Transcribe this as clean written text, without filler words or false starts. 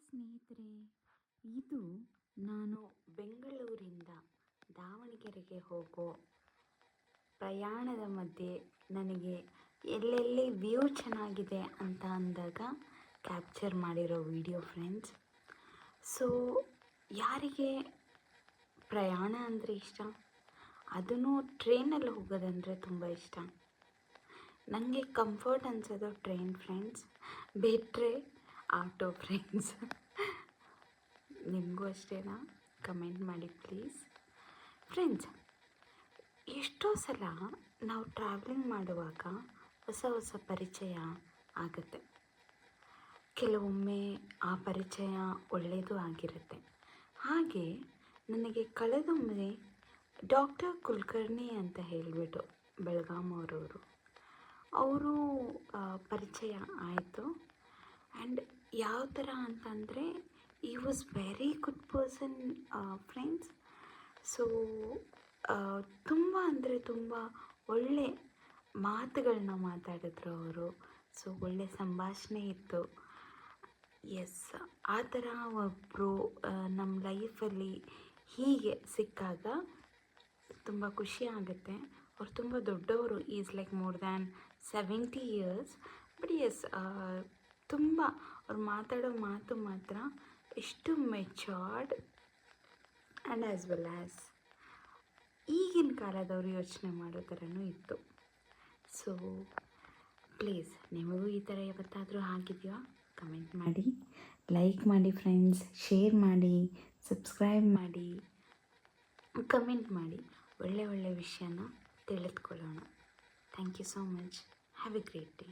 ಸ್ನೇಹಿತರೆ, ಇದು ನಾನು ಬೆಂಗಳೂರಿಂದ ದಾವಣಗೆರೆಗೆ ಹೋಗೋ ಪ್ರಯಾಣದ ಮಧ್ಯೆ ನನಗೆ ಎಲ್ಲೆಲ್ಲಿ ವ್ಯೂ ಚೆನ್ನಾಗಿದೆ ಅಂತ ಅಂದಾಗ ಕ್ಯಾಪ್ಚರ್ ಮಾಡಿರೋ ವಿಡಿಯೋ ಫ್ರೆಂಡ್ಸ್. ಸೊ ಯಾರಿಗೆ ಪ್ರಯಾಣ ಅಂದರೆ ಇಷ್ಟ, ಅದನ್ನು ಟ್ರೈನಲ್ಲಿ ಹೋಗೋದಂದರೆ ತುಂಬ ಇಷ್ಟ. ನನಗೆ ಕಂಫರ್ಟ್ ಅನಿಸೋದು ಟ್ರೈನ್ ಫ್ರೆಂಡ್ಸ್, ಬಿಟ್ಟರೆ ಆಟೋ ಫ್ರೆಂಡ್ಸ್. ನಿಮಗೂ ಅಷ್ಟೇನಾ? ಕಮೆಂಟ್ ಮಾಡಿ ಪ್ಲೀಸ್ ಫ್ರೆಂಡ್ಸ್. ಎಷ್ಟೋ ಸಲ ನಾವು ಟ್ರಾವೆಲಿಂಗ್ ಮಾಡುವಾಗ ಹೊಸ ಹೊಸ ಪರಿಚಯ ಆಗುತ್ತೆ. ಕೆಲವೊಮ್ಮೆ ಆ ಪರಿಚಯ ಒಳ್ಳೆಯದು ಆಗಿರುತ್ತೆ. ಹಾಗೆ ನನಗೆ ಕಳೆದೊಮ್ಮೆ ಡಾಕ್ಟರ್ ಕುಲಕರ್ಣಿ ಅಂತ ಹೇಳಿಬಿಟ್ಟು ಬೆಳಗಾಮವರವರು, ಅವರು ಪರಿಚಯ ಆಯಿತು. ಆ್ಯಂಡ್ ಯಾವ ಥರ ಅಂತಂದರೆ, ಈ was very good person friends. So ತುಂಬ ಅಂದರೆ ತುಂಬ ಒಳ್ಳೆ ಮಾತುಗಳನ್ನ ಮಾತಾಡಿದ್ರು ಅವರು. ಸೊ ಒಳ್ಳೆ ಸಂಭಾಷಣೆ ಇತ್ತು. ಎಸ್, ಆ ಥರ ಒಬ್ಬರು ನಮ್ಮ ಲೈಫಲ್ಲಿ ಹೀಗೆ ಸಿಕ್ಕಾಗ ತುಂಬ ಖುಷಿ ಆಗುತ್ತೆ. ಅವ್ರು ತುಂಬ ದೊಡ್ಡವರು, is like more than 70 years. But yes, ತುಂಬ ಅವ್ರು ಮಾತಾಡೋ ಮಾತು ಮಾತ್ರ ಎಷ್ಟು matured and as well as ಈಗಿನ ಕಾಲದವರು ಯೋಚನೆ ಮಾಡೋ ಥರನೂ ಇತ್ತು. ಸೊ ಪ್ಲೀಸ್, ನಿಮಗೂ ಈ ಥರ ಯಾವತ್ತಾದರೂ ಆಗಿದೆಯಾ? ಕಮೆಂಟ್ ಮಾಡಿ, ಲೈಕ್ ಮಾಡಿ ಫ್ರೆಂಡ್ಸ್, ಶೇರ್ ಮಾಡಿ, ಸಬ್ಸ್ಕ್ರೈಬ್ ಮಾಡಿ, ಕಮೆಂಟ್ ಮಾಡಿ. ಒಳ್ಳೆ ಒಳ್ಳೆ ವಿಷಯನ ತಿಳಿದುಕೊಳ್ಳೋಣ. Thank you so much. Have a great day.